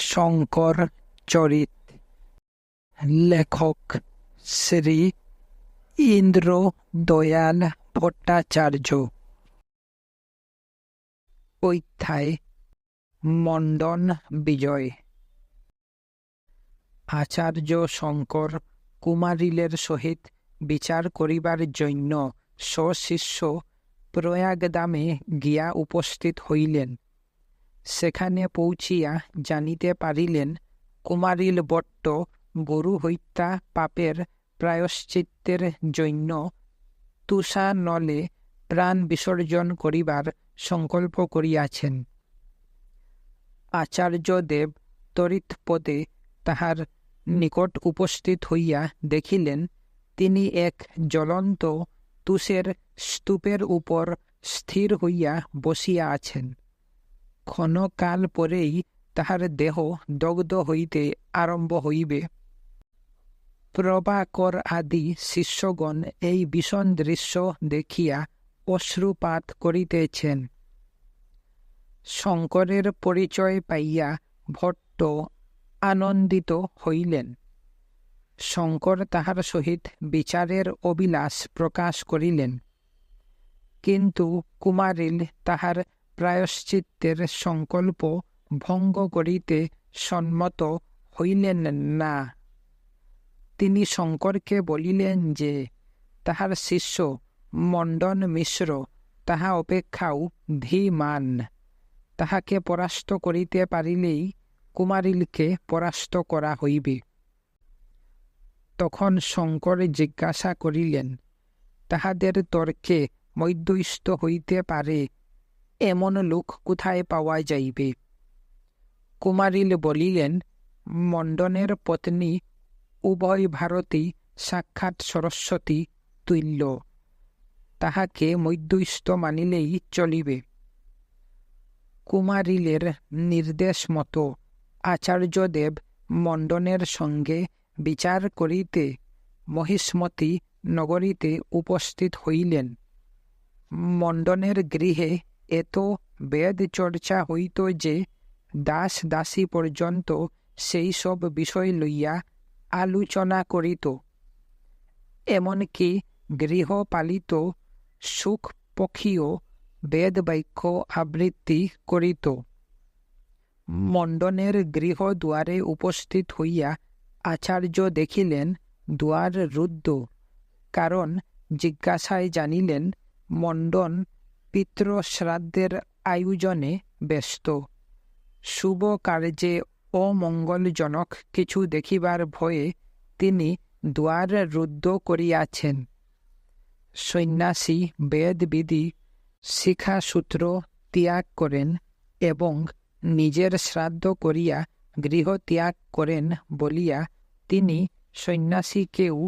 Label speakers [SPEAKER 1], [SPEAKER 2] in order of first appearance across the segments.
[SPEAKER 1] শঙ্কর চরিত। লেখক শ্রী ইন্দ্র দয়াল ভট্টাচার্য। অধ্যায় মণ্ডন বিজয়। আচার্য শঙ্কর কুমারিলের সহিত বিচার করিবার জন্য স্বশিষ্য প্রয়াগদামে গিয়া উপস্থিত হইলেন। সেখানে পৌঁছিয়া জানিতে পারিলেন কুমারিল বট্ট গরু হত্যা পাপের প্রায়শ্চিত্তের জন্য তুষানলে প্রাণ বিসর্জন করিবার সংকল্প করিয়াছেন। আচার্যদেব তড়িৎপদে তাহার নিকট উপস্থিত হইয়া দেখিলেন তিনি এক জ্বলন্ত তুষের স্তূপের উপর স্থির হইয়া বসিয়া আছেন। ক্ষণকাল পরেই তাহার দেহ দগ্ধ হইতে আরম্ভ হইবে। প্রভাকর আদি শিষ্যগণ এই ভীষণ দৃশ্য দেখিয়া অশ্রুপাত করিতেছেন। শঙ্করের পরিচয় পাইয়া ভট্ট আনন্দিত হইলেন। শঙ্কর তাহার সহিত বিচারের অভিলাষ প্রকাশ করিলেন, কিন্তু কুমারিল তাহার প্রায়শ্চিত্তের সংকল্প ভঙ্গ করিতে সম্মত হইলেন না। তিনি শঙ্করকে বলিলেন যে তাহার শিষ্য মণ্ডন মিশ্র তাহা অপেক্ষাও ধীমান। তাহাকে পরাস্ত করিতে পারিলেই কুমারিলকে পরাস্ত করা হইবে। তখন শঙ্কর জিজ্ঞাসা করিলেন, তাহাদের তর্কে মধ্যস্থ হইতে পারে এমন লোক কোথায় পাওয়া যাইবে? কুমারিল বলিলেন, মণ্ডনের পত্নী উভয় ভারতী সাক্ষাৎ সরস্বতী তুল্য, তাহাকে মধ্যস্থ মানিলেই চলিবে। কুমারিলের নির্দেশ মতো আচার্যদেব মণ্ডনের সঙ্গে বিচার করিতে মহিষ্মতী নগরীতে উপস্থিত হইলেন। মণ্ডনের গৃহে এত বেদ চর্চা হইত যে দাস দাসী পর্যন্ত সেই সব বিষয় লইয়া আলোচনা করিত। এমনকি গৃহপালিত সুখ পক্ষীও বেদ বাক্য আবৃত্তি করিত। মণ্ডনের গৃহ দুয়ারে উপস্থিত হইয়া আচার্য দেখিলেন দুয়ার রুদ্ধ। কারণ জিজ্ঞাসায় জানিলেন মণ্ডন পিতৃশ্রাদ্ধের আয়োজনে ব্যস্ত। শুভ কার্যে অমঙ্গলজনক কিছু দেখিবার ভয়ে তিনি দুয়ার রুদ্ধ করিয়াছেন। সন্ন্যাসী বেদবিধি শিক্ষাসূত্র ত্যাগ করেন এবং নিজের শ্রাদ্ধ করিয়া গৃহ ত্যাগ করেন বলিয়া তিনি সন্ন্যাসীকেও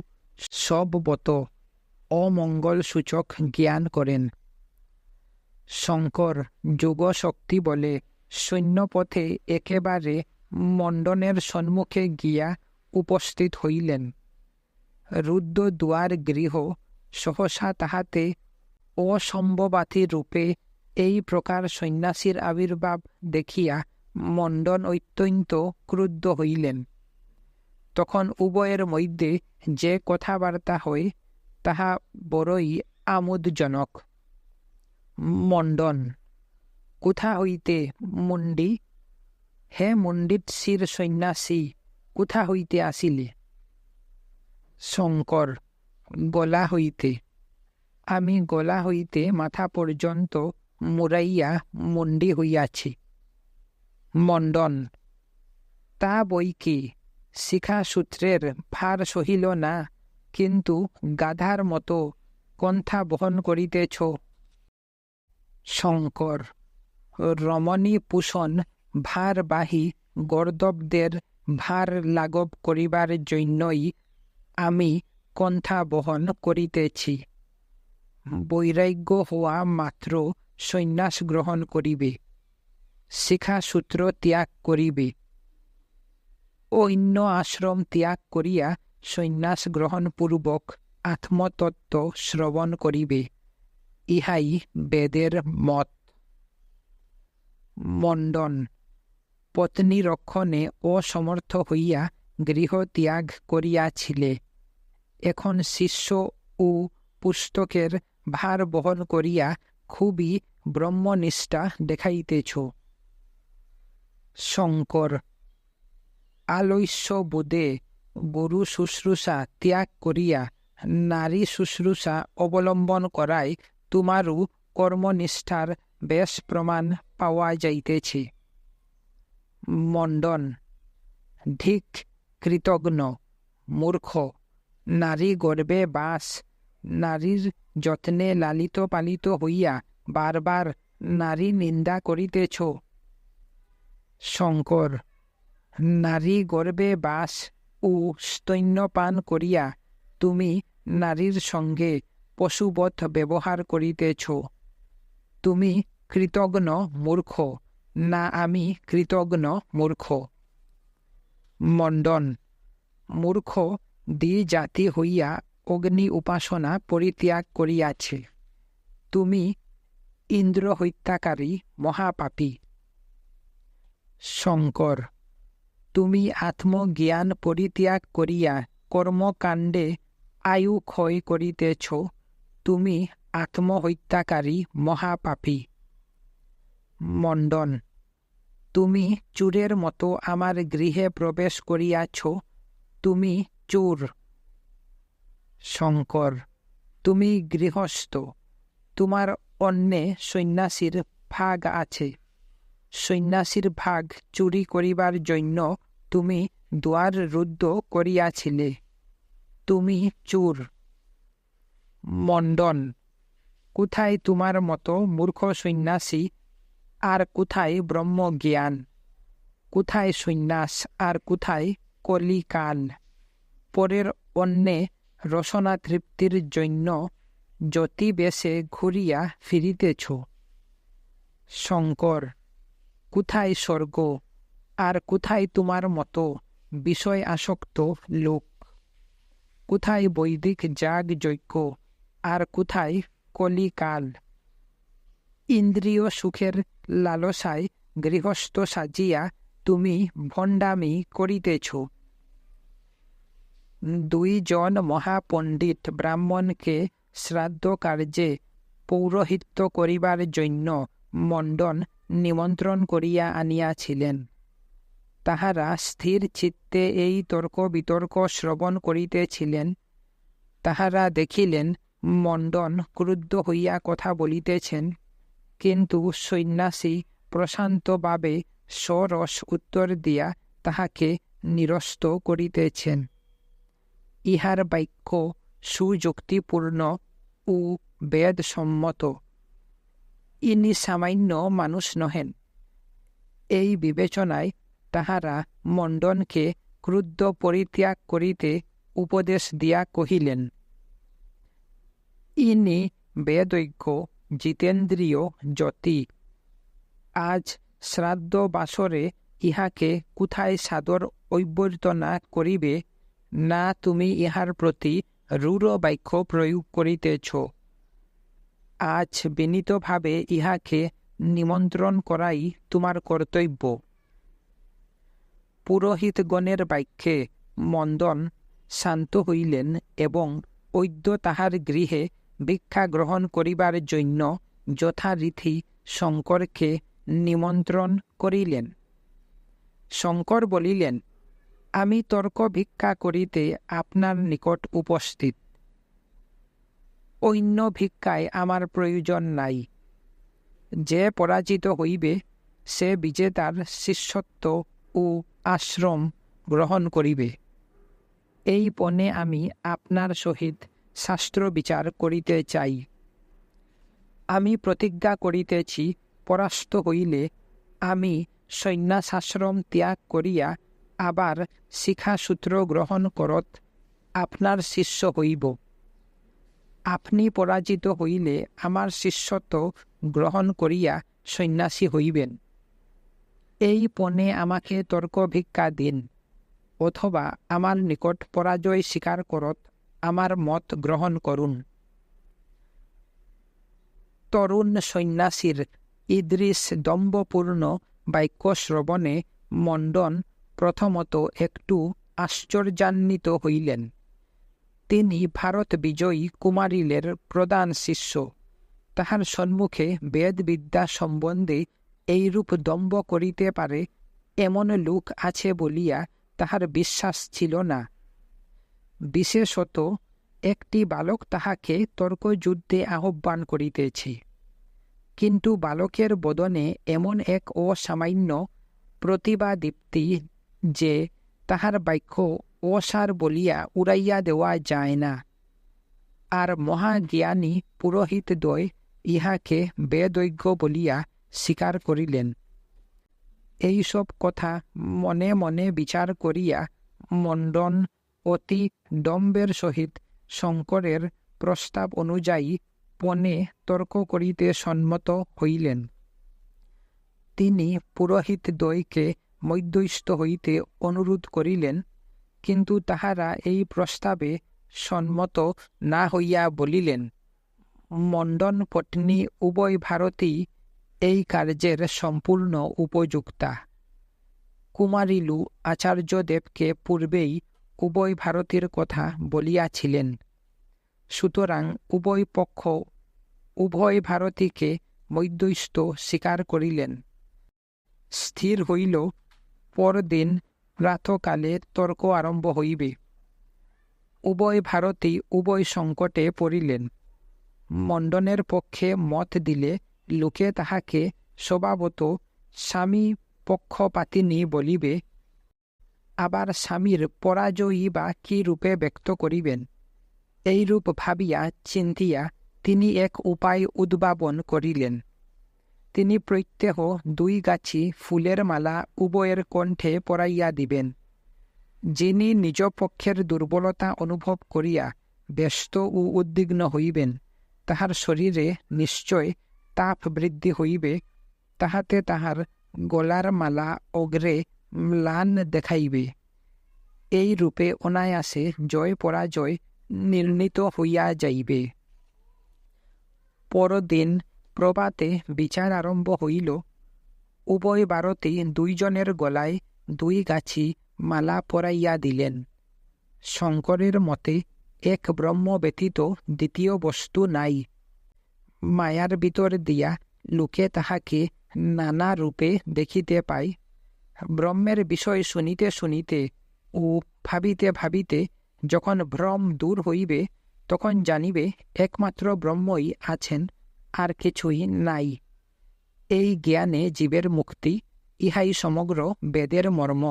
[SPEAKER 1] সববত অমঙ্গলসূচক জ্ঞান করেন। শঙ্কর যোগশক্তি বলে সৈন্যপথে একেবারে মণ্ডনের সম্মুখে গিয়া উপস্থিত হইলেন। রুদ্ধ দুয়ার গৃহ সহসা তাহাতে অসম্ভবাতী রূপে এই প্রকার সন্ন্যাসীর আবির্ভাব দেখিয়া মণ্ডন অত্যন্ত ক্রুদ্ধ হইলেন। তখন উভয়ের মধ্যে যে কথাবার্তা হয় তাহা বড়ই আমোদজনক। মণ্ডন, কোথা হইতে মুণ্ডি? হে মুণ্ডিত শির সন্ন্যাসী, কোথা হইতে আসিলে? শঙ্কর, গলা হইতে। আমি গলা হইতে মাথা পর্যন্ত মুড়াইয়া মুণ্ডি হইয়াছি। মণ্ডন, তা বই কি, শিখাসূত্রের ভার সহিল না, কিন্তু গাধার মতো কণ্ঠা বহন করিতেছ। শঙ্কর, রমণী পুষণ ভারবাহী গর্দবদের ভার লাঘব করিবার জন্যই আমি কণ্ঠা বহন করিতেছি। বৈরাগ্য হওয়া মাত্র সন্ন্যাস গ্রহণ করিবে, শিখাসূত্র ত্যাগ করিবে, অন্য আশ্রম ত্যাগ করিয়া সন্ন্যাস গ্রহণ পূর্বক আত্মতত্ত্ব শ্রবণ করিবে, ইহাই বেদের মত। মণ্ডন, পত্নী রক্ষণে অসমর্থ হইয়া গৃহ ত্যাগ করিয়াছিলে। এখন শিষ্য ও পুস্তকের ভার বহন করিয়া খুবই ব্রহ্মনিষ্ঠা দেখাইতেছ। শঙ্কর, আলস্য বোধে গুরু শুশ্রূষা ত্যাগ করিয়া নারী শুশ্রূষা অবলম্বন করায় তোমারও কর্মনিষ্ঠার বেশ প্রমাণ পাওয়া যাইতেছে। মণ্ডন, ধিক কৃতঘ্ন, মূর্খ, নারী গর্ভে বাস, নারীর যত্নে লালিত পালিত হইয়া বারবার নারী নিন্দা করিতেছ। শঙ্কর, নারী গর্ভে বাস ও স্তন্যপান করিয়া তুমি নারীর সঙ্গে পশুবৎ ব্যবহার করিতেছ। তুমি কৃতঘ্ন মূর্খ, না আমি কৃতঘ্ন মূর্খ? মণ্ডন, মূর্খ দ্বিজাতি হইয়া অগ্নি উপাসনা পরিত্যাগ করিয়াছে। তুমি ইন্দ্র হত্যাকারী মহাপাপী। শঙ্কর, তুমি আত্মজ্ঞান পরিত্যাগ করিয়া কর্মকাণ্ডে আয়ু ক্ষয় করিতেছ। তুমি আত্মহত্যাকারী মহাপাপী। মণ্ডন, তুমি চোরের মতো আমার গৃহে প্রবেশ করিয়াছ। তুমি চোর। শঙ্কর, তুমি গৃহস্থ, তোমার অন্নে সন্ন্যাসীর ভাগ আছে। সন্ন্যাসীর ভাগ চুরি করিবার জন্য তুমি দ্বার রুদ্ধ করিয়াছিলে। তুমি চোর। মণ্ডন, কোথায় তোমার মতো মূর্খ সন্ন্যাসী, আর কোথায় ব্রহ্মজ্ঞান? কোথায় সন্ন্যাস, আর কোথায় কলিকাল? পরের অন্নে রসনা তৃপ্তির জন্য যতি বেশে ঘুরিয়া ফিরিতেছ। শঙ্কর, কোথায় স্বর্গ, আর কোথায় তোমার মতো বিষয় আসক্ত লোক? কোথায় বৈদিক যাগ যজ্ঞ, আর কোথায় কলিকাল? ইন্দ্রিয় সুখের লালসায় গৃহস্থ সাজিয়া তুমি ভণ্ডামি করিতেছ। 2 জন মহাপণ্ডিত ব্রাহ্মণকে শ্রাদ্ধ কার্যে পৌরোহিত্য করিবার জন্য মণ্ডন নিমন্ত্রণ করিয়া আনিয়াছিলেন। তাহারা স্থির চিত্তে এই তর্ক বিতর্ক শ্রবণ করিতেছিলেন। তাহারা দেখিলেন মণ্ডন ক্রুদ্ধ হইয়া কথা বলিতেছেন, কিন্তু সন্ন্যাসী প্রশান্তভাবে সরস উত্তর দিয়া তাহাকে নিরস্ত করিতেছেন। ইহার বাক্য সুযুক্তিপূর্ণ ও বেদসম্মত। ইনি সামান্য মানুষ নহেন। এই বিবেচনায় তাহারা মণ্ডনকে ক্রুদ্ধ পরিত্যাগ করিতে উপদেশ দিয়া কহিলেন, ইনি বেদজ্ঞ জিতেন্দ্রিয় যতি। আজ শ্রাদ্ধ বাসরে ইহাকে কোথায় সাদর অভ্যর্থনা করিবে, না তুমি ইহার প্রতি রূঢ় বাক্য প্রয়োগ করিতেছ। আজ বিনীতভাবে ইহাকে নিমন্ত্রণ করাই তোমার কর্তব্য। পুরোহিতগণের বাক্যে মণ্ডন শান্ত হইলেন এবং বৈদ্য তাহার গৃহে ভিক্ষা গ্রহণ করিবার জন্য যথারীতি শঙ্করকে নিমন্ত্রণ করিলেন। শঙ্কর বলিলেন, আমি তর্ক ভিক্ষা করিতে আপনার নিকট উপস্থিত। অন্য ভিক্ষায় আমার প্রয়োজন নাই। যে পরাজিত হইবে সে বিজেতার শিষ্যত্ব ও আশ্রম গ্রহণ করিবে। এই পণে আমি আপনার সহিত শাস্ত্র বিচার করিতে চাই। আমি প্রতিজ্ঞা করিতেছি, পরাস্ত হইলে আমি সন্ন্যাসাশ্রম ত্যাগ করিয়া আবার শিখাসূত্র গ্রহণ করত আপনার শিষ্য হইব। আপনি পরাজিত হইলে আমার শিষ্যত্ব গ্রহণ করিয়া সন্ন্যাসী হইবেন। এই পণে আমাকে তর্ক ভিক্ষা দিন, অথবা আমার নিকট পরাজয় স্বীকার করত আমার মত গ্রহণ করুন। তরুণ সন্ন্যাসীর ঈদৃশ দম্ভপূর্ণ বাক্য শ্রবণে মণ্ডন প্রথমত একটু আশ্চর্যান্বিত হইলেন। তিনি ভারত বিজয়ী কুমারিলের প্রধান শিষ্য। তাহার সম্মুখে বেদবিদ্যা সম্বন্ধে এইরূপ দম্ভ করিতে পারে এমন লোক আছে বলিয়া তাহার বিশ্বাস ছিল না। বিশেষত একটি বালক তাহাকে তর্কযুদ্ধে আহ্বান করিতেছে। কিন্তু বালকের বদনে এমন এক অসামান্য প্রতিভাদীপ্তি যে তাহার বাক্য অসার বলিয়া উড়াইয়া দেওয়া যায় না। আর মহাজ্ঞানী পুরোহিতদ্বয় ইহাকে বেদজ্ঞ বলিয়া স্বীকার করিলেন। এইসব কথা মনে মনে বিচার করিয়া মণ্ডন অতি দম্ভের সহিত শঙ্করের প্রস্তাব অনুযায়ী পণে তর্ক করিতে সম্মত হইলেন। তিনি পুরোহিতদ্বয়কে মধ্যস্থ হইতে অনুরোধ করিলেন, কিন্তু তাহারা এই প্রস্তাবে সম্মত না হইয়া বলিলেন, মণ্ডন পত্নী উভয় ভারতী এই কার্যের সম্পূর্ণ উপযুক্তা। কুমারিলু আচার্যদেবকে পূর্বেই উভয় ভারতীর কথা বলিয়াছিলেন। সুতরাং উভয় পক্ষ উভয় ভারতীকে মধ্যস্থ স্বীকার করিলেন। স্থির হইল পরদিন প্রাতকালে তর্ক আরম্ভ হইবে। উভয় ভারতী উভয় সংকটে পড়িলেন। মণ্ডনের পক্ষে মত দিলে লোকে তাহাকে স্বভাবত স্বামী পক্ষপাতিনী বলিবে, আবার স্বামীর পরাজয়ী বা কি রূপে ব্যক্ত করিবেন। এইরূপ ভাবিয়া চিন্তিয়া তিনি এক উপায় উদ্ভাবন করিলেন। তিনি প্রত্যহ 2 গাছি ফুলের মালা উভয়ের কণ্ঠে পরাইয়া দিবেন। যিনি নিজ পক্ষের দুর্বলতা অনুভব করিয়া ব্যস্ত ও উদ্বিগ্ন হইবেন, তাহার শরীরে নিশ্চয় তাপ বৃদ্ধি হইবে, তাহাতে তাহার গলার মালা অগ্রে ম্লান দেখাইবে। এই রূপে অনায়াসে জয় পরাজয় নির্ণীত হইয়া যাইবে। পরদিন প্রভাতে বিচার আরম্ভ হইল। উভয় ভারতী 2 জনের গলায় 2 গাছি মালা পরাইয়া দিলেন। শঙ্করের মতে এক ব্রহ্ম ব্যতীত দ্বিতীয় বস্তু নাই। মায়ার ভিতর দিয়া লোকে তাহাকে নানা রূপে দেখিতে পায়। ব্রহ্মের বিষয় শুনিতে শুনিতে ও ভাবিতে ভাবিতে যখন ভ্রম দূর হইবে, তখন জানিবে একমাত্র ব্রহ্মই আছেন, আর কিছুই নাই। এই জ্ঞানে জীবের মুক্তি, ইহাই সমগ্র বেদের মর্ম।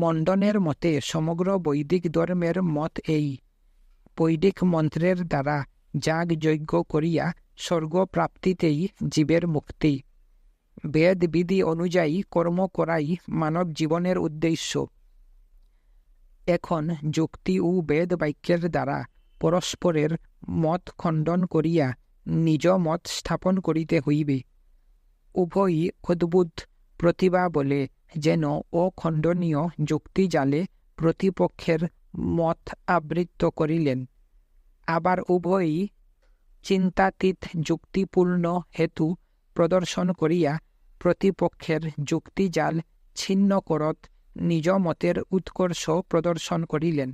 [SPEAKER 1] মণ্ডনের মতে সমগ্র বৈদিক ধর্মের মত এই। বৈদিক মন্ত্রের দ্বারা যাগ যজ্ঞ করিয়া স্বর্গপ্রাপ্তিতেই জীবের মুক্তি। বেদ বিধি অনুযায়ী কর্ম করাই মানব জীবনের উদ্দেশ্য। এখন যুক্তি ও বেদ বাক্যের দ্বারা পরস্পরের মত খণ্ডন করিয়া নিজ মত স্থাপন করিতে হইবে। উভয়ই অদ্ভুত প্রতিভা বলে যেন অখণ্ডনীয় যুক্তি জালে প্রতিপক্ষের মত আবৃত্ত করিলেন। আবার উভয়ই চিন্তাতীত যুক্তিপূর্ণ হেতু প্রদর্শন করিয়া প্রতিপক্ষের যুক্তিজাল ছিন্ন করত নিজ মতের উৎকর্ষ প্রদর্শন করিলেন।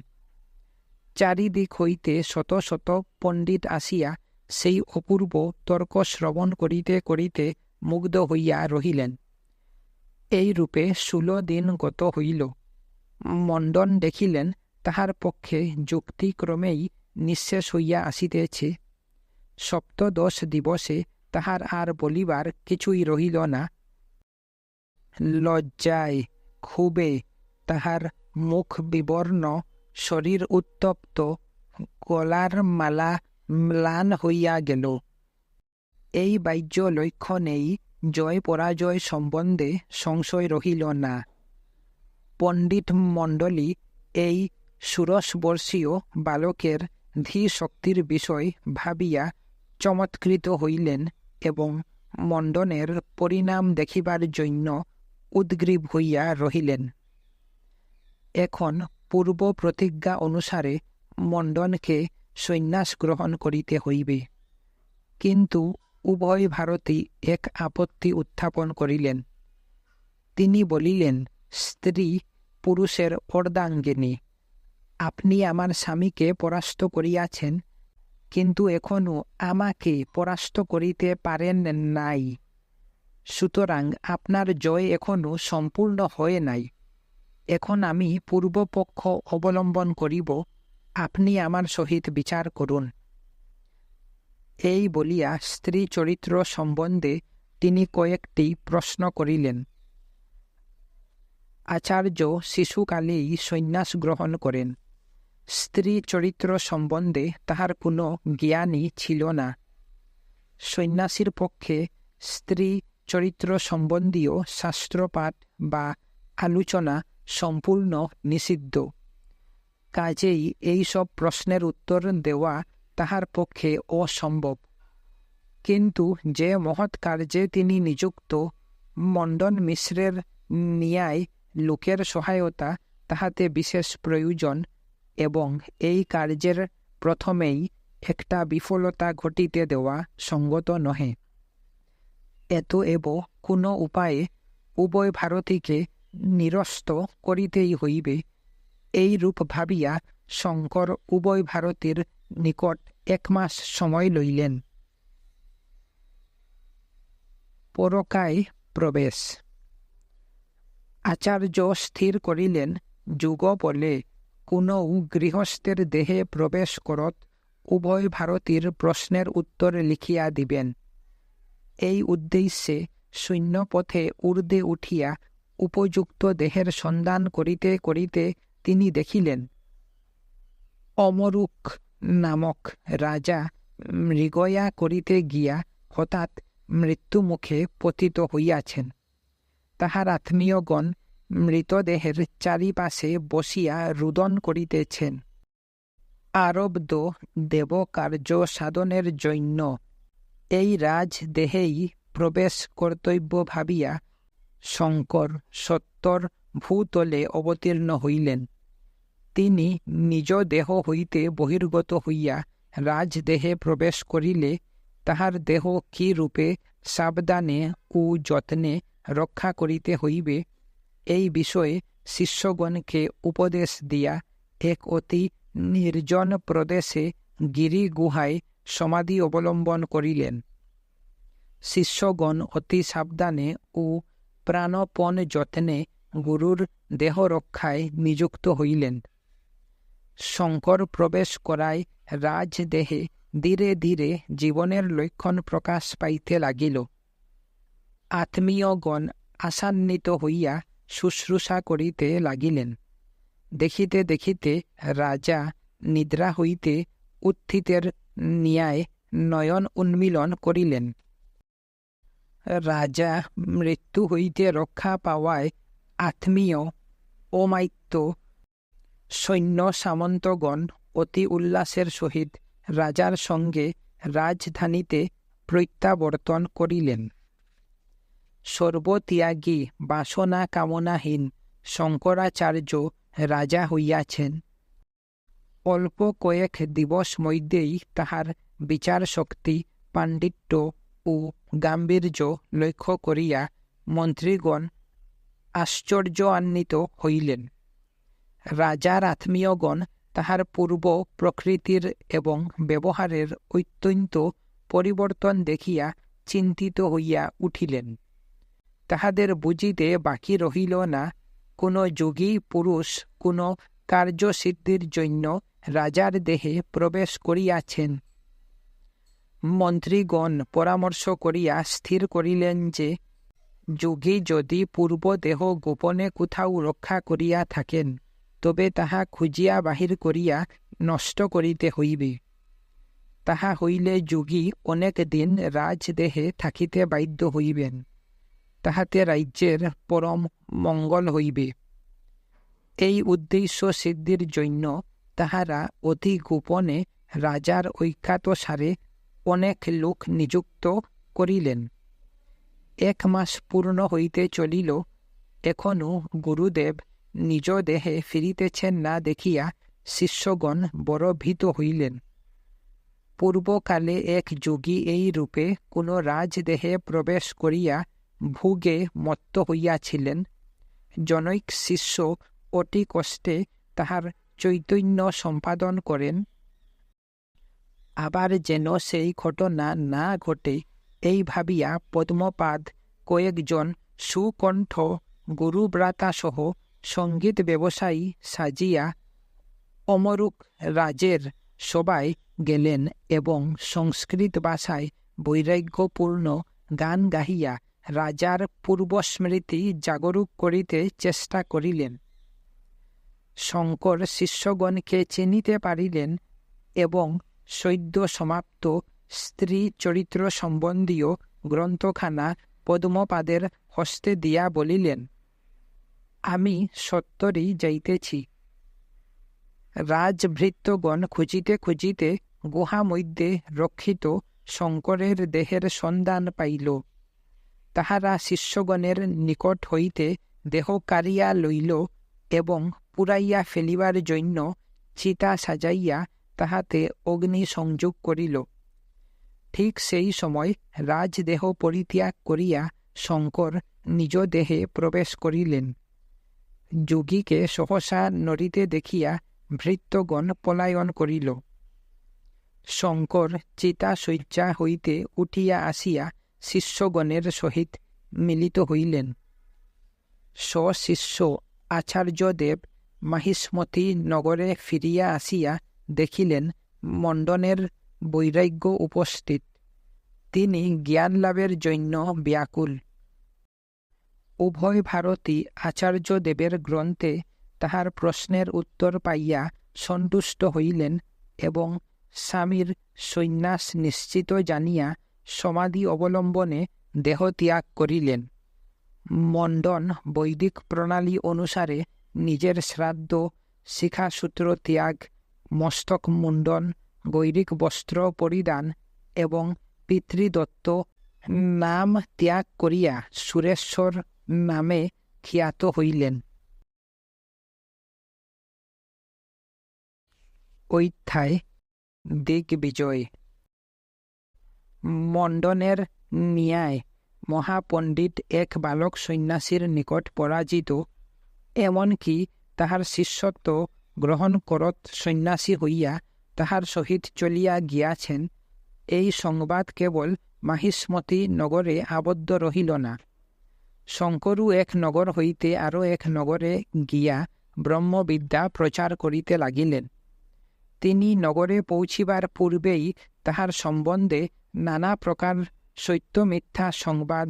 [SPEAKER 1] চারিদিক হইতে শত শত পণ্ডিত আসিয়া সেই অপূর্ব তর্ক শ্রবণ করিতে করিতে মুগ্ধ হইয়া রহিলেন। এই রূপে 16 দিন গত হইল। মণ্ডন দেখিলেন তাহার পক্ষে যুক্তিক্রমেই নিঃশেষ হইয়া আসিতেছে। সপ্তদশ দিবসে তাহার আর বলিবার কিছুই রহিল না। লজ্জায় ক্ষোভে তাহার মুখ বিবর্ণ, শরীর উত্তপ্ত, গলার মালা ম্লান হইয়া গেল। এই বাহ্য লক্ষণেই জয় পরাজয় সম্বন্ধে সংশয় রহিল না। পণ্ডিত মণ্ডলী এই ষোড়শবর্ষীয় বালকের ধীশক্তির বিষয় ভাবিয়া চমৎকৃত হইলেন এবং মণ্ডনের পরিণাম দেখিবার জন্য উদ্গ্রীব হইয়া রহিলেন। এখন পূর্ব প্রতিজ্ঞা অনুসারে মণ্ডনকে সন্ন্যাস গ্রহণ করিতে হইবে। কিন্তু উভয় ভারতী এক আপত্তি উত্থাপন করিলেন। তিনি বলিলেন, স্ত্রী পুরুষের অর্ধাঙ্গিনী। আপনি আমার স্বামীকে পরাস্ত করিয়াছেন, কিন্তু এখনও আমাকে পরাস্ত করিতে পারেন নাই। সুতরাং আপনার জয় এখনও সম্পূর্ণ হয় নাই। এখন আমি পূর্বপক্ষ অবলম্বন করিব, আপনি আমার সহিত বিচার করুন। এই বলিয়া স্ত্রী চরিত্র সম্বন্ধে তিনি কয়েকটি প্রশ্ন করিলেন। আচার্য শিশুকালেই সন্ন্যাস গ্রহণ করেন। স্ত্রী চরিত্র সম্বন্ধে তাহার কোনো জ্ঞানই ছিল না। সন্ন্যাসীর পক্ষে স্ত্রী চরিত্র সম্বন্ধীয় শাস্ত্রপাঠ বা আলোচনা সম্পূর্ণ নিষিদ্ধ। কাজেই এইসব প্রশ্নের উত্তর দেওয়া তাহার পক্ষে অসম্ভব। কিন্তু যে মহৎ কার্যে তিনি নিযুক্ত, মণ্ডন মিশ্রের ন্যায় লোকের সহায়তা তাহাতে বিশেষ প্রয়োজন, এবং এই কার্যের প্রথমেই একটা বিফলতা ঘটিতে দেওয়া সঙ্গত নহে। এতএব কোনো উপায়ে উভয় ভারতীকে নিরস্ত করিতেই হইবে। এইরূপ ভাবিয়া শঙ্কর উভয় ভারতীর নিকট 1 মাস সময় লইলেন। পরকায় প্রবেশ। আচার্য স্থির করিলেন, যুগ বলে কোনো গৃহস্থের দেহে প্রবেশ করত উভয় ভারতীর প্রশ্নের উত্তর লিখিয়া দিবেন। এই উদ্দেশ্যে শূন্যপথে ঊর্ধ্বে উঠিয়া উপযুক্ত দেহের সন্ধান করিতে করিতে তিনি দেখিলেন, অমরুক নামক রাজা মৃগয়া করিতে গিয়া হঠাৎ মৃত্যুমুখে পতিত হইয়াছেন। তাহার আত্মীয়গণ মৃতদেহের চারিপাশে বসিয়া রুদন করিতেছেন। আরব্ধ দেবকার্য সাধনের জন্য এই রাজদেহেই প্রবেশ কর্তব্য ভাবিয়া শঙ্কর সত্বর ভূতলে অবতীর্ণ হইলেন। তিনি নিজ দেহ হইতে বহির্গত হইয়া রাজদেহে প্রবেশ করিলে তাহার দেহ কি রূপে সাবধানে ও যত্নে রক্ষা করিতে হইবে, এই বিষয়ে শিষ্যগণকে উপদেশ দিয়া এক অতি নির্জন প্রদেশে গিরি গুহায় সমাধি অবলম্বন করিলেন। শিষ্যগণ অতি সাবধানে ও প্রাণপণ যত্নে গুরুর দেহ রক্ষায় নিযুক্ত হইলেন। শঙ্কর প্রবেশ করায় রাজদেহে ধীরে ধীরে জীবনের লক্ষণ প্রকাশ পাইতে লাগিল। আত্মীয়গণ আশান্বিত হইয়া শুশ্রূষা করিতে লাগিলেন। দেখিতে দেখিতে রাজা নিদ্রা হইতে উত্থিতের ন্যায় নয়ন উন্মীলন করিলেন। রাজা মৃত্যু হইতে রক্ষা পাওয়ায় আত্মীয় অমাত্য সৈন্য সামন্তগণ অতি উল্লাসের সহিত রাজার সঙ্গে রাজধানীতে প্রত্যাবর্তন করিলেন। সর্বত্যাগী বাসনা কামনাহীন শঙ্করাচার্য রাজা হইয়াছেন। অল্প কয়েক দিবস মধ্যেই তাহার বিচার শক্তি, পাণ্ডিত্য ও গাম্ভীর্য লক্ষ্য করিয়া মন্ত্রীগণ আশ্চর্যান্বিত হইলেন। রাজার আত্মীয়গণ তাহার পূর্ব প্রকৃতির এবং ব্যবহারের অত্যন্ত পরিবর্তন দেখিয়া চিন্তিত হইয়া উঠিলেন। তাহাদের বুঝিতে বাকি রহিল না, কোনো যোগী পুরুষ কোনো কার্যসিদ্ধির জন্য রাজার দেহে প্রবেশ করিয়াছেন। মন্ত্রীগণ পরামর্শ করিয়া স্থির করিলেন যে, যোগী যদি পূর্ব দেহ গোপনে কোথাও রক্ষা করিয়া থাকেন, তবে তাহা খুঁজিয়া বাহির করিয়া নষ্ট করিতে হইবে। তাহা হইলে যোগী অনেক দিন রাজদেহে থাকিতে বাধ্য হইবেন। তাহাতে রাজ্যের পরম মঙ্গল হইবে। এই উদ্দেশ্য সিদ্ধির জন্য তাহারা অতি গোপনে রাজার ঐক্যাতসারে অনেক লোক নিযুক্ত করিলেন। 1 মাস পূর্ণ হইতে চলিল, এখনও গুরুদেব নিজ দেহে ফিরিতেছেন না দেখিয়া শিষ্যগণ বড় ভীত হইলেন। পূর্বকালে এক যোগী এই রূপে কোনো রাজদেহে প্রবেশ করিয়া ভোগে মত্ত হইয়াছিলেন। জনৈক শিষ্য অতি কষ্টে তাহার চৈতন্য সম্পাদন করেন। আবার যেন সেই ঘটনা না ঘটে এই ভাবিয়া পদ্মপাদ কয়েকজন সুকণ্ঠ গুরুব্রাতাসহ সঙ্গীত ব্যবসায়ী সাজিয়া অমরুক রাজের সভায় গেলেন এবং সংস্কৃত ভাষায় বৈরাগ্যপূর্ণ গান গাহিয়া রাজার পূর্বস্মৃতি জাগরুক করিতে চেষ্টা করিলেন। শঙ্কর শিষ্যগণকে চিনিতে পারিলেন এবং সদ্য সমাপ্ত স্ত্রী চরিত্র সম্বন্ধীয় গ্রন্থখানা পদ্মপাদের হস্তে দিয়া বলিলেন, আমি সত্তরই যাইতেছি। রাজভৃত্যগণ খুঁজিতে খুঁজিতে গুহা মধ্যে রক্ষিত শঙ্করের দেহের সন্ধান পাইল। তাহারা শিষ্যগণের নিকট হইতে দেহ কাড়িয়া লইল এবং পুড়াইয়া ফেলিবার জন্য চিতা সাজাইয়া তাহাতে অগ্নি সংযোগ করিল। ঠিক সেই সময় রাজদেহ পরিত্যাগ করিয়া শঙ্কর নিজ দেহে প্রবেশ করিলেন। যোগীকে সহসা নড়িতে দেখিয়া ভৃত্যগণ পলায়ন করিল। শঙ্কর চিতাশয্যা হইতে উঠিয়া আসিয়া শিষ্যগণের সহিত মিলিত হইলেন। স্বশিষ্য আচার্যদেব মাহিষ্মতি নগরে ফিরিয়া আসিয়া দেখিলেন মণ্ডনের বৈরাগ্য উপস্থিত। তিনি জ্ঞান লাভের জন্য ব্যাকুল। উভয় ভারতী আচার্যদেবের গ্রন্থে তাহার প্রশ্নের উত্তর পাইয়া সন্তুষ্ট হইলেন এবং স্বামীর সন্ন্যাস নিশ্চিত জানিয়া সমাধি অবলম্বনে দেহত্যাগ করিলেন। মণ্ডন বৈদিক প্রণালী অনুসারে নিজের শ্রাদ্ধ, শিখাসূত্র ত্যাগ, মস্তক মুণ্ডন, গৈরিক বস্ত্র পরিধান এবং পিতৃদত্ত নাম ত্যাগ করিয়া সুরেশ্বর নামে খ্যাত হইলেন। অধ্যায় দিগ্বিজয়। মণ্ডনের ন্যায় মহাপণ্ডিত এক বালক সন্ন্যাসীর নিকট পরাজিত, এমনকি তাহার শিষ্যত্ব গ্রহণ করত সন্ন্যাসী হইয়া তাহার সহিত চলিয়া গিয়াছেন, এই সংবাদ কেবল মাহিষ্মতি নগরে আবদ্ধ রহিল না। শঙ্করও এক নগর হইতে আরও এক নগরে গিয়া ব্রহ্মবিদ্যা প্রচার করিতে লাগিলেন। তিনি নগরে পৌঁছিবার পূর্বেই তাহার সম্বন্ধে নানা প্রকার সত্য মিথ্যা সংবাদ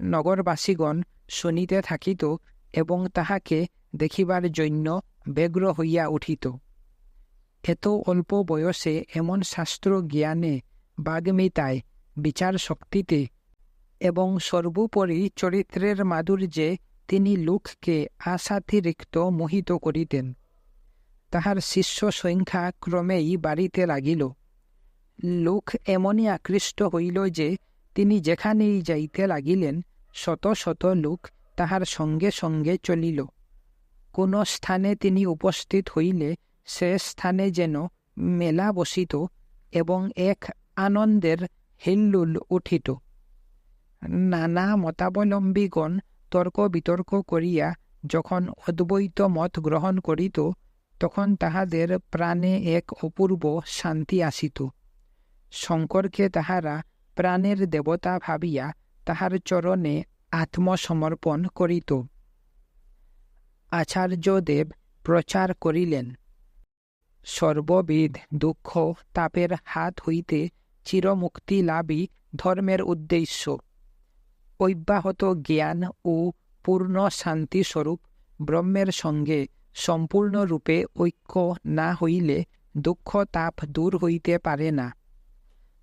[SPEAKER 1] নগরবাসীগণ শুনিতে থাকিত এবং তাহাকে দেখিবার জন্য ব্যগ্র হইয়া উঠিত। এত অল্প বয়সে এমন শাস্ত্র জ্ঞানে, বাগ্মিতায়, বিচার শক্তিতে এবং সর্বোপরি চরিত্রের মাধুর্যে তিনি লোককে আশাতিরিক্ত মোহিত করিতেন। তাহার শিষ্য সংখ্যা ক্রমেই বাড়িতে লাগিল। লোক এমনই আকৃষ্ট হইল যে তিনি যেখানেই যাইতে লাগিলেন শত শত লোক তাহার সঙ্গে সঙ্গে চলিল। কোন স্থানে তিনি উপস্থিত হইলে সে স্থানে যেন মেলা বসিত এবং এক আনন্দের হিল্লোল উঠিত। নানা মতাবলম্বীগণ তর্ক বিতর্ক করিয়া যখন অদ্বৈত মত গ্রহণ করিত, তখন তাহাদের প্রাণে এক অপূর্ব শান্তি আসিত। শঙ্করকে তাহারা প্রাণের দেবতা ভাবিয়া তাহার চরণে আত্মসমর্পণ করিত। আচার্যদেব প্রচার করিলেন, সর্ববিধ দুঃখ তাপের হাত হইতে চিরমুক্তি লাভই ধর্মের উদ্দেশ্য। অব্যাহত জ্ঞান ও পূর্ণ শান্তিস্বরূপ ব্রহ্মের সঙ্গে সম্পূর্ণরূপে ঐক্য না হইলে দুঃখ তাপ দূর হইতে পারে না।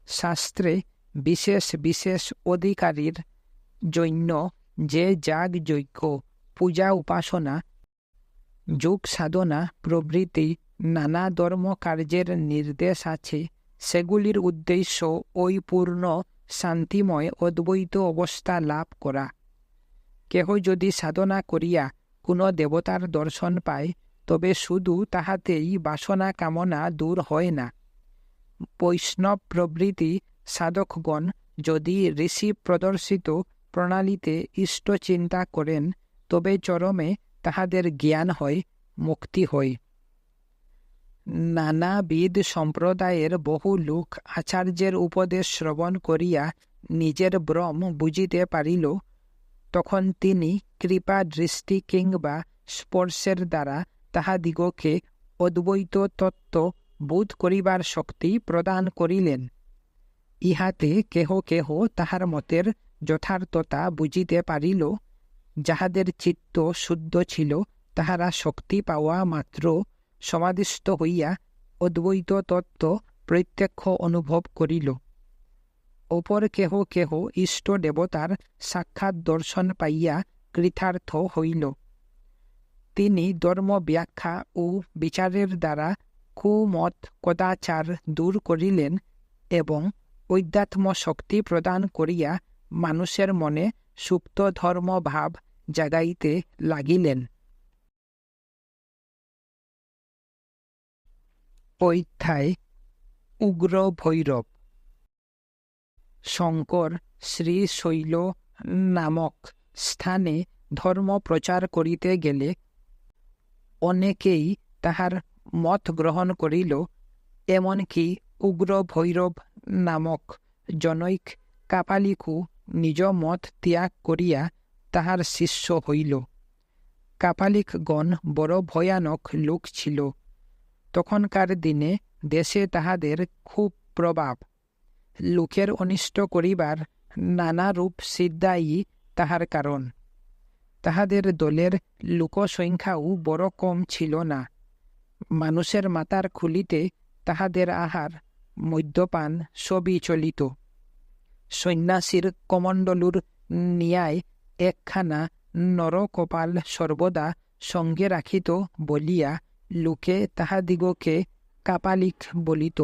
[SPEAKER 1] শাস্ত্রে বিশেষ বিশেষ অধিকারীর জন্য যে যাগ যজ্ঞ, পূজা উপাসনা, যোগ সাধনা প্রভৃতি নানা ধর্মকার্যের নির্দেশ আছে, সেগুলির উদ্দেশ্য ওই পূর্ণ শান্তিময় অদ্বৈত অবস্থা লাভ করা। কেহ যদি সাধনা করিয়া কোনো দেবতার দর্শন পায়, তবে শুধু তাহাতেই বাসনা কামনা দূর হয় না। বৈষ্ণব প্রভৃতি সাধকগণ যদি ঋষি প্রদর্শিত প্রণালীতে ইষ্ট চিন্তা করেন, তবে চরমে তাহাদের জ্ঞান হয়, মুক্তি হয়। নানাবিধ সম্প্রদায়ের বহু লোক আচার্যের উপদেশ শ্রবণ করিয়া নিজের ভ্রম বুঝিতে পারিল। তখন তিনি কৃপা দৃষ্টি কিংবা স্পর্শের দ্বারা তাহাদিগকে অদ্বৈত তত্ত্ব বোধ করিবার শক্তি প্রদান করিলেন। ইহাতে কেহ কেহ তাহার মতের যথার্থতা বুঝিতে পারিল। যাহাদের চিত্ত শুদ্ধ ছিল, তাহারা শক্তি পাওয়া মাত্র সমাধিস্থ হইয়া অদ্বৈত তত্ত্ব প্রত্যক্ষ অনুভব করিল। অপর কেহ কেহ ইষ্ট দেবতার সাক্ষাৎ দর্শন পাইয়া কৃতার্থ হইল। তিনি ধর্ম ব্যাখ্যা ও বিচারের দ্বারা কুমত কদাচার দূর করিলেন এবং অধ্যাত্ম শক্তি প্রদান করিয়া মানুষের মনে সুপ্ত ধর্ম ভাব জাগাইতে লাগিলেন। অধ্যায় উগ্র ভৈরব। শঙ্কর শ্রীশৈল নামক স্থানে ধর্ম প্রচার করিতে গেলে অনেকেই তাহার মত গ্রহণ করিল। এমনকি উগ্র ভৈরব নামক জনৈক কাপালিকও নিজ মত ত্যাগ করিয়া তাহার শিষ্য হইল। কাপালিকগণ বড় ভয়ানক লোক ছিল। তখনকার দিনে দেশে তাহাদের খুব প্রভাব। লোকের অনিষ্ট করিবার নানারূপ সিদ্ধাই তাহার কারণ। তাহাদের দলের লোকসংখ্যাও বড় কম ছিল না। মানুষের মাথার খুলিতে তাহাদের আহার, মদ্যপান সবই চলিত। সন্ন্যাসীর কমণ্ডলুর ন্যায় একখানা নরকপাল সর্বদা সঙ্গে রাখিত বলিয়া লোকে তাহাদিগকে কাপালিক বলিত।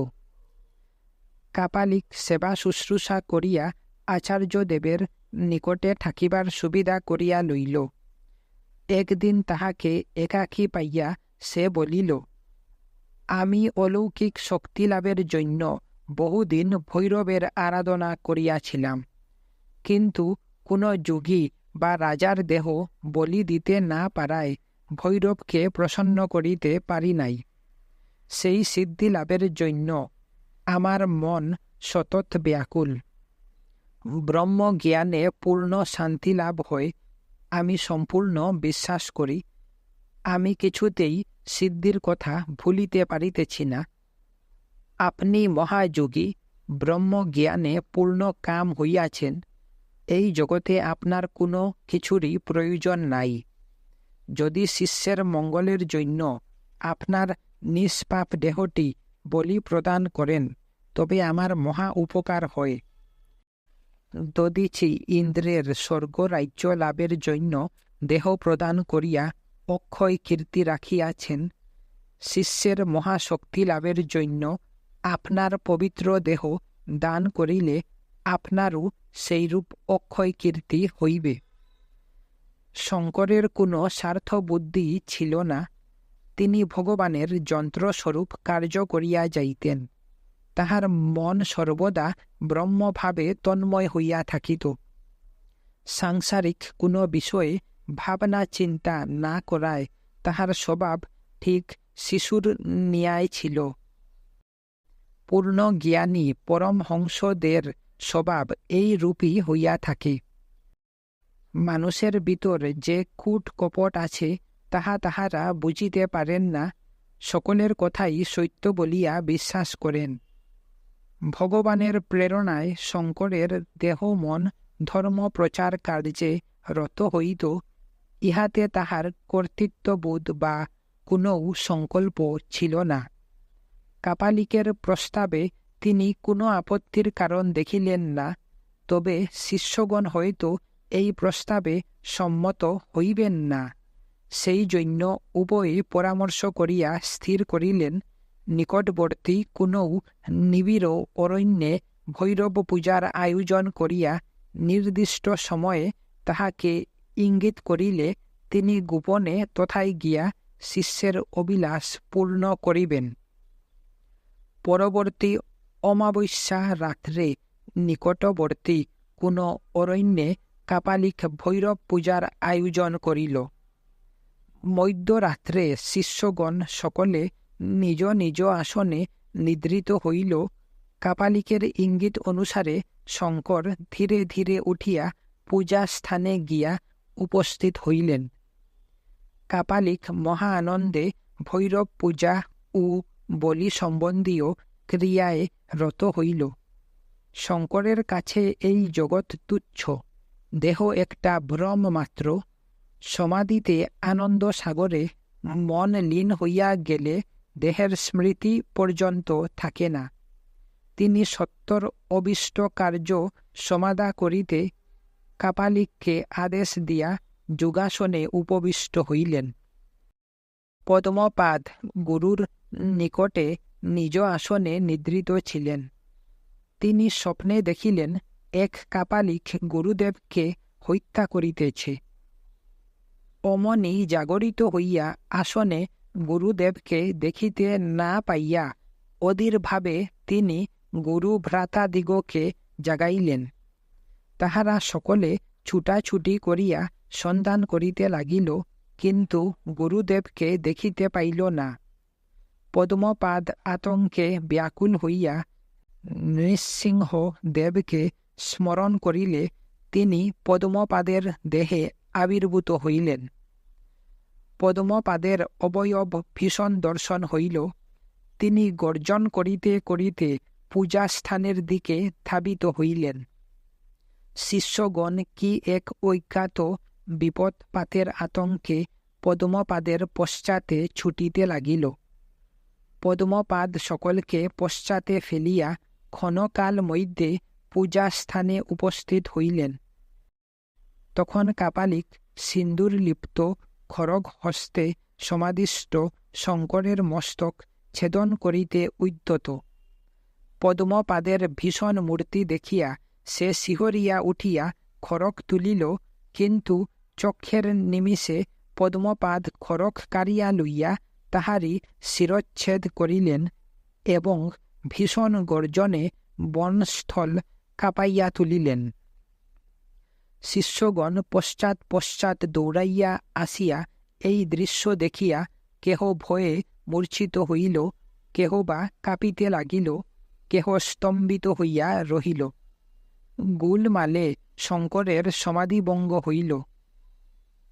[SPEAKER 1] কাপালিক সেবা শুশ্রূষা করিয়া আচার্যদেবের নিকটে থাকিবার সুবিধা করিয়া লইল। একদিন তাহাকে একাকী পাইয়া সে বলিল, আমি অলৌকিক শক্তি লাভের জন্য বহুদিন ভৈরবের আরাধনা করিয়াছিলাম, কিন্তু কোনো যোগী বা রাজার দেহ বলি দিতে না পারায় ভৈরবকে প্রসন্ন করিতে পারি নাই। সেই সিদ্ধি লাভের জন্য আমার মন সতত ব্যাকুল। ব্রহ্মজ্ঞানে পূর্ণ শান্তি লাভ হয় আমি সম্পূর্ণ বিশ্বাস করি। আমি কিছুতেই সিদ্ধির কথা ভুলিতে পারিতেছি না। আপনি মহাযোগী, ব্রহ্মজ্ঞানে পূর্ণ কাম হইয়াছেন। এই জগতে আপনার কোনো কিছুরই প্রয়োজন নাই। যদি শিষ্যের মঙ্গলের জন্য আপনার নিষ্পাপ দেহটি বলি প্রদান করেন, তবে আমার মহা উপকার হয়। দদিচি ইন্দ্রের স্বর্গ রাজ্য লাভের জন্য দেহ প্রদান করিয়া অক্ষয় কীর্তি রাখিয়াছেন। শিষ্যের মহাশক্তি লাভের জন্য আপনার পবিত্র দেহ দান করিলে আপনারও সেইরূপ অক্ষয় কীর্তি হইবে। শঙ্করের কোনো স্বার্থবুদ্ধি ছিল না। তিনি ভগবানের যন্ত্রস্বরূপ কার্য করিয়া যাইতেন। তাহার মন সর্বদা ব্রহ্মভাবে তন্ময় হইয়া থাকিত। সাংসারিক কোনো বিষয়ে ভাবনা চিন্তা না করায় তাহার স্বভাব ঠিক শিশুর ন্যায় ছিল। পূর্ণ জ্ঞানী পরমহংসদের স্বভাব এই রূপই হইয়া থাকে। মানুষের ভিতর যে কূট কপট আছে, তাহা তাহারা বুঝিতে পারেন না। সকলের কথাই সত্য বলিয়া বিশ্বাস করেন। ভগবানের প্রেরণায় শঙ্করের দেহ মন ধর্ম প্রচার কার্যে রত হইত। ইহাতে তাহার কর্তৃত্ববোধ বা কোনো সংকল্প ছিল না। কাপালিকের প্রস্তাবে তিনি কোনো আপত্তির কারণ দেখিলেন না। তবে শিষ্যগণ হয়তো এই প্রস্তাবে সম্মত হইবেন না। সেই জন্য উভয়ে পরামর্শ করিয়া স্থির করিলেন, নিকটবর্তী কোনো নিবিড় অরণ্যে ভৈরব পূজার আয়োজন করিয়া নির্দিষ্ট সময়ে তাহাকে ইঙ্গিত করিলে তিনি গোপনে তথায় গিয়া শিষ্যের অভিলাষ পূর্ণ করিবেন। পরবর্তী অমাবস্যা রাত্রে নিকটবর্তী কোনো অরণ্যে কাপালিক ভৈরব পূজার আয়োজন করিল। মধ্যরাত্রে শিষ্যগণ সকলে নিজ নিজ আসনে নিদ্রিত হইল। কাপালিকের ইঙ্গিত অনুসারে শঙ্কর ধীরে ধীরে উঠিয়া পূজা স্থানে গিয়া উপস্থিত হইলেন। কাপালিক মহা আনন্দে ভৈরব পূজা ও বলি সম্বন্ধীয় ক্রিয়ায় রত হইল। শঙ্করের কাছে এই জগৎ তুচ্ছ, দেহ একটা ভ্রম মাত্র। সমাধিতে আনন্দ সাগরে মন লীন হইয়া গেলে দেহের স্মৃতি পর্যন্ত থাকে না। তিনি সত্তর অবিষ্ট কার্য সমাধা করিতে কাপালিককে আদেশ দিয়া যোগাসনে উপবিষ্ট হইলেন। পদ্মপাদ গুরুর নিকটে নিজ আসনে নিদ্রিত ছিলেন। তিনি স্বপ্নে দেখিলেন এক কাপালিক গুরুদেবকে হত্যা করিতেছে। অমনি জাগরিত হইয়া আসনে গুরুদেবকে দেখিতে না পাইয়া অধীরভাবে তিনি গুরু ভ্রাতাদিগকে জাগাইলেন। তাহারা সকলে ছুটাছুটি করিয়া সন্ধান করিতে লাগিল, কিন্তু গুরুদেবকে দেখিতে পাইল না। পদ্মপাদ আতঙ্কে ব্যাকুল হইয়া নৃসিংহ দেবকে স্মরণ করিলে তিনি পদ্মপাদের দেহে আবির্ভূত হইলেন। পদ্মপাদের অবয়ব ভীষণ দর্শন হইল। তিনি গর্জন করিতে করিতে পূজাস্থানের দিকে ধাবিত হইলেন। শিষ্যগণ কি এক অজ্ঞাত বিপদপাতের আতঙ্কে পদ্মপাদের পশ্চাতে ছুটিতে লাগিল। পদ্মপাদ সকলকে পশ্চাতে ফেলিয়া ক্ষণকাল মধ্যে পূজাস্থানে উপস্থিত হইলেন। তখন কাপালিক সিন্দুর লিপ্ত খড়গ হস্তে সমাদিষ্ট শঙ্করের মস্তক ছেদন করিতে উদ্যত। পদ্মপাদের ভীষণ মূর্তি দেখিয়া সে শিহরিয়া উঠিয়া খড়গ তুলিল, কিন্তু চক্ষের নিমিষে পদ্মপাদ খড়গ কাড়িয়া লইয়া তাহারই শিরচ্ছেদ করিলেন এবং ভীষণ গর্জনে বনস্থল কাঁপাইয়া তুলিলেন। শিষ্যগণ পশ্চাৎ পশ্চাৎ দৌড়াইয়া আসিয়া এই দৃশ্য দেখিয়া কেহ ভয়ে মূর্ছিত হইল, কেহ বা কাঁপিতে লাগিল, কেহ স্তম্ভিত হইয়া রহিল। গোলমালে শঙ্করের সমাধিভঙ্গ হইল।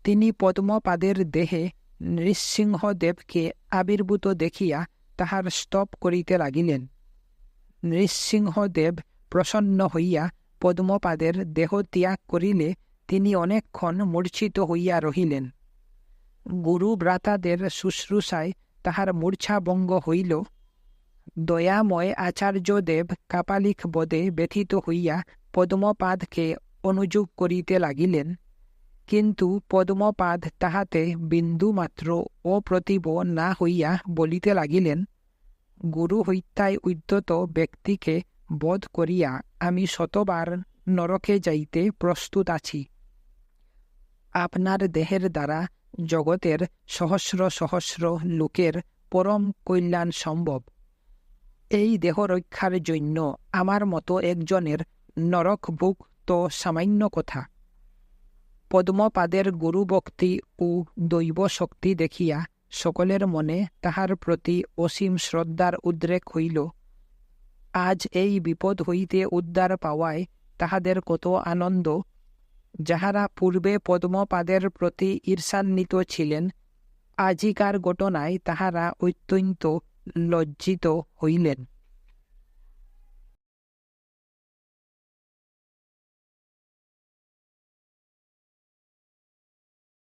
[SPEAKER 1] তিনি পদ্মপাদের দেহে নৃসিংহদেবকে আবির্ভূত দেখিয়া তাহার স্তব করিতে লাগিলেন। নৃসিংহদেব প্রসন্ন হইয়া পদ্মপাদের দেহ ত্যাগ করিলে তিনি অনেকক্ষণ মূর্ছিত হইয়া রহিলেন। গুরু ভ্রাতাদের শুশ্রূষায় তাহার মূর্ছাভঙ্গ হইল। দয়াময় আচার্যদেব কাপালিক বদে ব্যথিত হইয়া পদ্মপাদকে অনুযোগ করিতে লাগিলেন, কিন্তু পদ্মপাদ তাহাতে বিন্দুমাত্র অপ্রতিভ না হইয়া বলিতে লাগিলেন, গুরু হত্যায় উদ্যত ব্যক্তিকে বধ করিয়া আমি শতবার নরকে যাইতে প্রস্তুত আছি। আপনার দেহের দ্বারা জগতের সহস্র সহস্র লোকের পরম কল্যাণ সম্ভব। এই দেহ রক্ষার জন্য আমার মতো একজনের নরক ভোগ তো সামান্য কথা। পদ্মপাদের গুরুভক্তি ও দৈব শক্তি দেখিয়া সকলের মনে তাহার প্রতি অসীম শ্রদ্ধার উদ্রেক হইল। আজ এই বিপদ হইতে উদ্ধার পাওয়ায় তাহাদের কত আনন্দ! যাহারা পূর্বে পদ্মপাদের প্রতি ঈর্ষান্বিত ছিলেন, আজিকার ঘটনায় তাহারা অত্যন্ত লজ্জিত হইলেন।